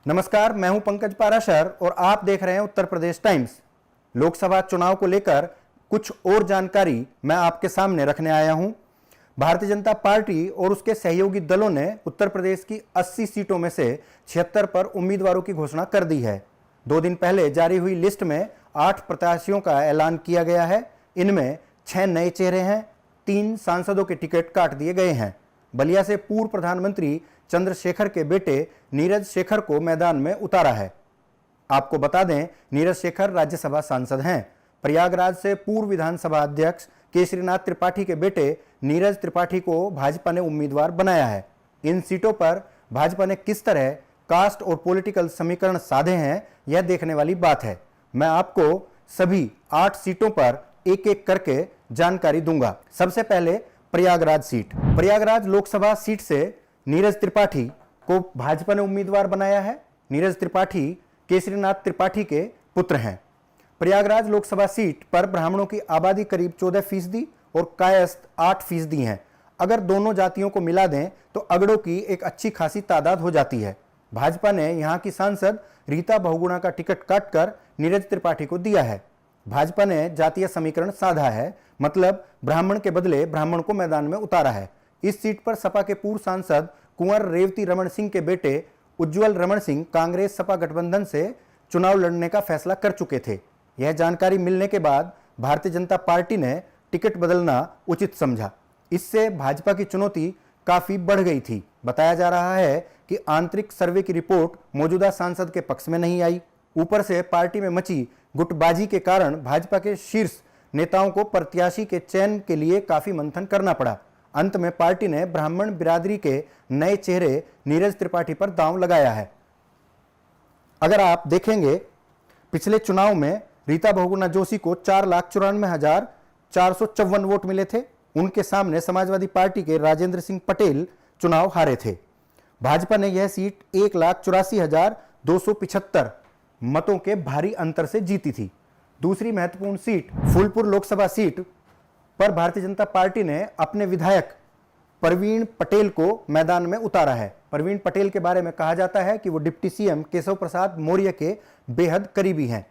नमस्कार, मैं हूं पंकज पाराशर और आप देख रहे हैं उत्तर प्रदेश टाइम्स। लोकसभा चुनाव को लेकर कुछ और जानकारी मैं आपके सामने रखने आया हूं। भारतीय जनता पार्टी और उसके सहयोगी दलों ने उत्तर प्रदेश की 80 सीटों में से 76 पर उम्मीदवारों की घोषणा कर दी है। 2 दिन पहले जारी हुई लिस्ट में 8 प्रत्याशियों का ऐलान किया गया है। इनमें 6 नए चेहरे हैं, 3 सांसदों के टिकट काट दिए गए हैं। बलिया से पूर्व प्रधानमंत्री चंद्रशेखर के बेटे नीरज शेखर को मैदान में उतारा है। आपको बता दें, नीरज शेखर राज्यसभा सांसद हैं। प्रयागराज से पूर्व विधानसभा अध्यक्ष केशरीनाथ त्रिपाठी के बेटे नीरज त्रिपाठी को भाजपा ने उम्मीदवार बनाया है। इन सीटों पर भाजपा ने किस तरह कास्ट और पॉलिटिकल समीकरण साधे हैं, यह देखने वाली बात है। मैं आपको सभी 8 सीटों पर एक एक करके जानकारी दूंगा। सबसे पहले प्रयागराज सीट। प्रयागराज लोकसभा सीट से नीरज त्रिपाठी को भाजपा ने उम्मीदवार बनाया है। नीरज त्रिपाठी केशरीनाथ त्रिपाठी के पुत्र हैं। प्रयागराज लोकसभा सीट पर ब्राह्मणों की आबादी करीब 14% और कायस्थ 8% है। अगर दोनों जातियों को मिला दें तो अगड़ों की एक अच्छी खासी तादाद हो जाती है। भाजपा ने यहां की सांसद रीता बहुगुणा का टिकट काटकर नीरज त्रिपाठी को दिया है। भाजपा ने जातीय समीकरण साधा है, मतलब ब्राह्मण के बदले ब्राह्मण को मैदान में उतारा है। इस सीट पर सपा के पूर्व सांसद कुंवर रेवती रमन सिंह के बेटे उज्जवल रमन सिंह कांग्रेस सपा गठबंधन से चुनाव लड़ने का फैसला कर चुके थे। यह जानकारी मिलने के बाद भारतीय जनता पार्टी ने टिकट बदलना उचित समझा। इससे भाजपा की चुनौती काफी बढ़ गई थी। बताया जा रहा है कि आंतरिक सर्वे की रिपोर्ट मौजूदा सांसद के पक्ष में नहीं आई। ऊपर से पार्टी में मची गुटबाजी के कारण भाजपा के शीर्ष नेताओं को प्रत्याशी के चयन के लिए काफी मंथन करना पड़ा। अंत में पार्टी ने ब्राह्मण बिरादरी के नए चेहरे नीरज त्रिपाठी पर दांव लगाया है। अगर आप देखेंगे, पिछले चुनाव में रीता बहुगुणा जोशी को 4,94,454 वोट मिले थे। उनके सामने समाजवादी पार्टी के राजेंद्र सिंह पटेल चुनाव हारे थे। भाजपा ने यह सीट 1,84,275 मतों के भारी अंतर से जीती थी। दूसरी महत्वपूर्ण सीट फूलपुर लोकसभा सीट पर भारतीय जनता पार्टी ने अपने विधायक प्रवीण पटेल को मैदान में उतारा है। प्रवीण पटेल के बारे में कहा जाता है कि वो डिप्टी सीएम केशव प्रसाद मौर्य के बेहद करीबी हैं।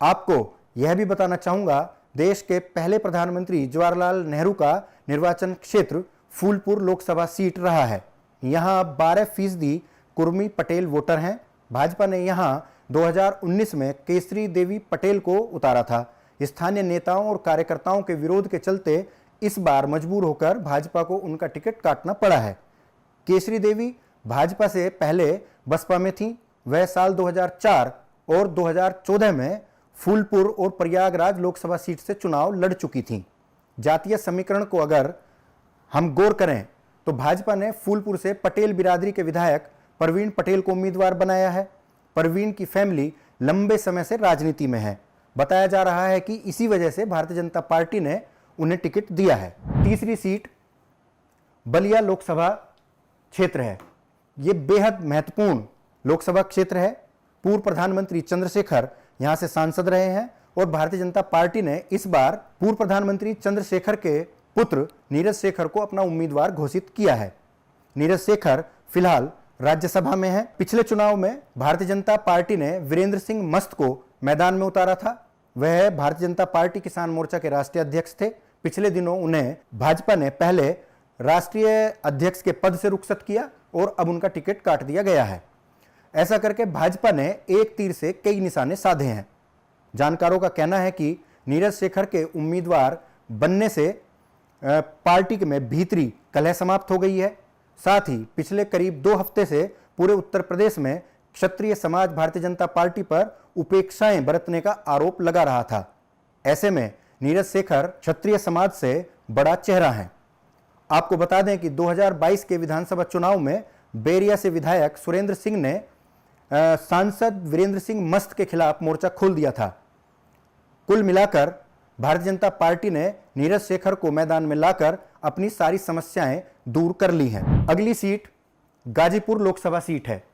आपको यह भी बताना चाहूंगा, देश के पहले प्रधानमंत्री जवाहरलाल नेहरू का निर्वाचन क्षेत्र फूलपुर लोकसभा सीट रहा है। यहां 12% कुर्मी पटेल वोटर हैं। भाजपा ने यहां 2019 में केसरी देवी पटेल को उतारा था। स्थानीय नेताओं और कार्यकर्ताओं के विरोध के चलते इस बार मजबूर होकर भाजपा को उनका टिकट काटना पड़ा है। केसरी देवी भाजपा से पहले बसपा में थी। वह साल 2004 और 2014 में फूलपुर और प्रयागराज लोकसभा सीट से चुनाव लड़ चुकी थी। जातीय समीकरण को अगर हम गौर करें तो भाजपा ने फूलपुर से पटेल बिरादरी के विधायक प्रवीण पटेल को उम्मीदवार बनाया है। प्रवीण की फैमिली लंबे समय से राजनीति में है। बताया जा रहा है कि इसी वजह से भारतीय जनता पार्टी ने उन्हें टिकट दिया है। तीसरी सीट बलिया लोकसभा क्षेत्र है। यह बेहद महत्वपूर्ण लोकसभा क्षेत्र है। पूर्व प्रधानमंत्री चंद्रशेखर यहां से सांसद रहे हैं और भारतीय जनता पार्टी ने इस बार पूर्व प्रधानमंत्री चंद्रशेखर के पुत्र नीरज शेखर को अपना उम्मीदवार घोषित किया है। नीरज शेखर फिलहाल राज्यसभा में है। पिछले चुनाव में भारतीय जनता पार्टी ने वीरेंद्र सिंह मस्त को मैदान में उतारा था। वह भारतीय जनता पार्टी किसान मोर्चा के राष्ट्रीय अध्यक्ष थे। पिछले दिनों उन्हें भाजपा ने पहले राष्ट्रीय अध्यक्ष के पद से रुखसत किया और अब उनका टिकट काट दिया गया है। ऐसा करके भाजपा ने एक तीर से कई निशाने साधे हैं। जानकारों का कहना है कि नीरज शेखर के उम्मीदवार बनने से पार्टी में भीतरी कलह समाप्त हो गई है। साथ ही पिछले करीब 2 हफ्ते से पूरे उत्तर प्रदेश में क्षत्रिय समाज भारतीय जनता पार्टी पर उपेक्षाएं बरतने का आरोप लगा रहा था। ऐसे में नीरज शेखर क्षत्रिय समाज से बड़ा चेहरा है। आपको बता दें कि 2022 के विधानसभा चुनाव में बैरिया से विधायक सुरेंद्र सिंह ने सांसद वीरेंद्र सिंह मस्त के खिलाफ मोर्चा खोल दिया था। कुल मिलाकर भारतीय जनता पार्टी ने नीरज शेखर को मैदान में लाकर अपनी सारी समस्याएं दूर कर ली हैं। अगली सीट गाजीपुर लोकसभा सीट है।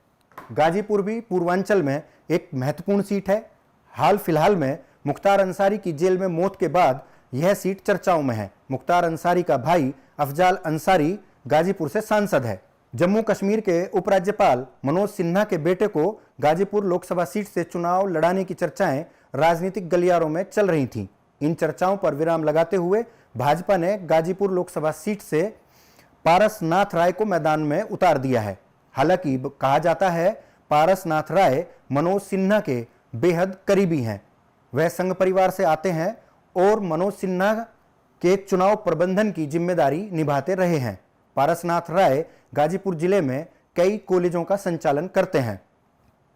गाजीपुर भी पूर्वांचल में एक महत्वपूर्ण सीट है। हाल फिलहाल में मुख्तार अंसारी की जेल में मौत के बाद यह सीट चर्चाओं में है। मुख्तार अंसारी का भाई अफजाल अंसारी गाजीपुर से सांसद है। जम्मू कश्मीर के उपराज्यपाल मनोज सिन्हा के बेटे को गाजीपुर लोकसभा सीट से चुनाव लड़ाने की चर्चाएं राजनीतिक गलियारों में चल रही थीं। इन चर्चाओं पर विराम लगाते हुए भाजपा ने गाजीपुर लोकसभा सीट से पारसनाथ राय को मैदान में उतार दिया है। हालांकि कहा जाता है पारसनाथ राय मनोज सिन्हा के बेहद करीबी हैं। वह संघ परिवार से आते हैं और मनोज सिन्हा के चुनाव प्रबंधन की जिम्मेदारी निभाते रहे हैं। पारसनाथ राय गाजीपुर जिले में कई कॉलेजों का संचालन करते हैं।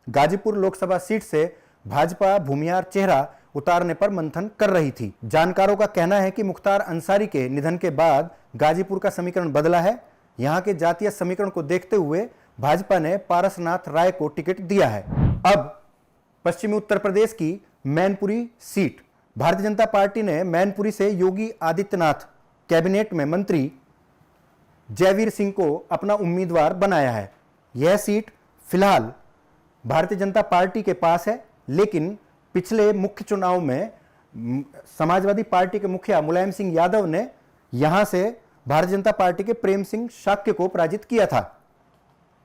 गाजीपुर लोकसभा सीट से भाजपा भूमियार चेहरा उतारने पर मंथन कर रही थी। जानकारों का कहना है कि मुख्तार अंसारी के निधन के बाद गाजीपुर का समीकरण बदला है। यहां के जातीय समीकरण को देखते हुए भाजपा ने पारसनाथ राय को टिकट दिया है। अब पश्चिमी उत्तर प्रदेश की मैनपुरी सीट, भारतीय जनता पार्टी ने मैनपुरी से योगी आदित्यनाथ कैबिनेट में मंत्री जयवीर सिंह को अपना उम्मीदवार बनाया है। यह सीट फिलहाल भारतीय जनता पार्टी के पास है, लेकिन पिछले मुख्य चुनाव में समाजवादी पार्टी के मुखिया मुलायम सिंह यादव ने यहां से भारतीय जनता पार्टी के प्रेम सिंह शाक्य को पराजित किया था।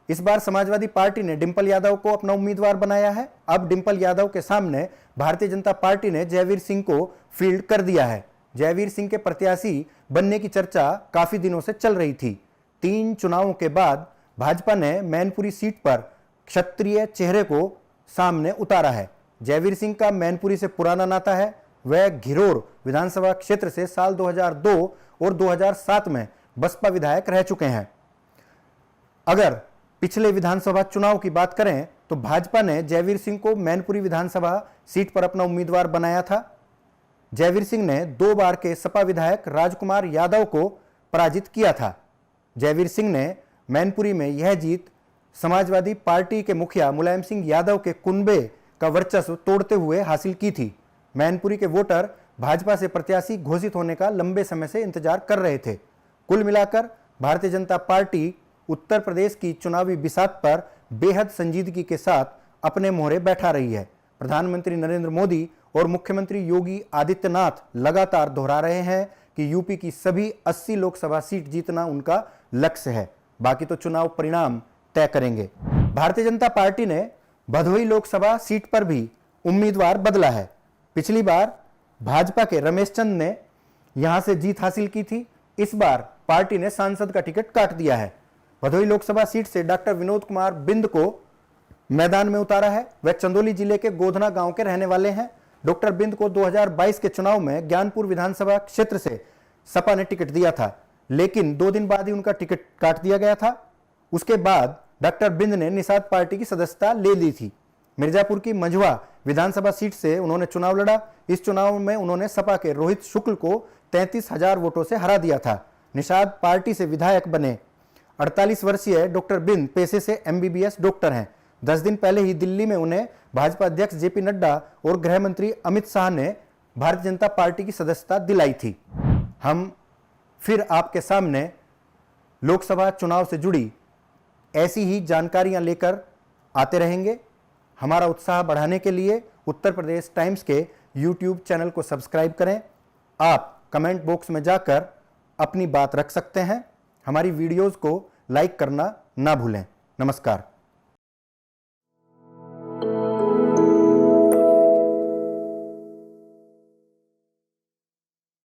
इस बार समाजवादी पार्टी ने डिंपल यादव को अपना उम्मीदवार बनाया है। अब डिंपल यादव के सामने भारतीय जनता पार्टी ने जयवीर सिंह को फील्ड कर दिया है। जयवीर सिंह के प्रत्याशी बनने की चर्चा काफी दिनों से चल रही थी। 3 चुनावों के बाद भाजपा ने मैनपुरी सीट पर क्षत्रिय चेहरे को सामने उतारा है। जयवीर सिंह का मैनपुरी से पुराना नाता है। वह घिरोर विधानसभा क्षेत्र से साल 2002 और 2007 में बसपा विधायक रह चुके हैं। अगर पिछले विधानसभा चुनाव की बात करें तो भाजपा ने जयवीर सिंह को मैनपुरी विधानसभा सीट पर अपना उम्मीदवार बनाया था। जयवीर सिंह ने 2 बार के सपा विधायक राजकुमार यादव को पराजित किया था। जयवीर सिंह ने मैनपुरी में यह जीत समाजवादी पार्टी के मुखिया मुलायम सिंह यादव के कुनबे का वर्चस्व तोड़ते हुए हासिल की थी। मैनपुरी के वोटर भाजपा से प्रत्याशी घोषित होने का लंबे समय से इंतजार कर रहे थे। कुल मिलाकर भारतीय जनता पार्टी उत्तर प्रदेश की चुनावी बिसात पर बेहद संजीदगी के साथ अपने मोहरे बैठा रही है। प्रधानमंत्री नरेंद्र मोदी और मुख्यमंत्री योगी आदित्यनाथ लगातार दोहरा रहे हैं कि यूपी की सभी 80 लोकसभा सीट जीतना उनका लक्ष्य है। बाकी तो चुनाव परिणाम तय करेंगे। भारतीय जनता पार्टी ने भदोही लोकसभा सीट पर भी उम्मीदवार बदला है। पिछली बार भाजपा के रमेश चंद ने यहां से जीत हासिल की थी। इस बार पार्टी ने सांसद का टिकट काट दिया है। भदोही लोकसभा सीट से डॉक्टर विनोद कुमार बिंद को मैदान में उतारा है। वह चंदौली जिले के गोधना गांव के रहने वाले हैं। डॉक्टर बिंद को 2022 के चुनाव में ज्ञानपुर विधानसभा क्षेत्र से सपा ने टिकट दिया था, लेकिन 2 दिन बाद ही उनका टिकट काट दिया गया था। उसके बाद डॉक्टर बिंद ने निषाद पार्टी की सदस्यता ले ली थी। मिर्जापुर की मझवा विधानसभा सीट से उन्होंने चुनाव लड़ा। इस चुनाव में उन्होंने सपा के रोहित शुक्ल को 33,000 वोटों से हरा दिया था। निषाद पार्टी से विधायक बने। 48 वर्षीय डॉक्टर बिंद पेशे से MBBS डॉक्टर हैं। 10 दिन पहले ही दिल्ली में उन्हें भाजपा अध्यक्ष JP नड्डा और गृह मंत्री अमित शाह ने भारतीय जनता पार्टी की सदस्यता दिलाई थी। हम फिर आपके सामने लोकसभा चुनाव से जुड़ी ऐसी ही जानकारियां लेकर आते रहेंगे। हमारा उत्साह बढ़ाने के लिए उत्तर प्रदेश टाइम्स के YouTube चैनल को सब्सक्राइब करें। आप कमेंट बॉक्स में जाकर अपनी बात रख सकते हैं। हमारी वीडियोस को लाइक करना ना भूलें। नमस्कार।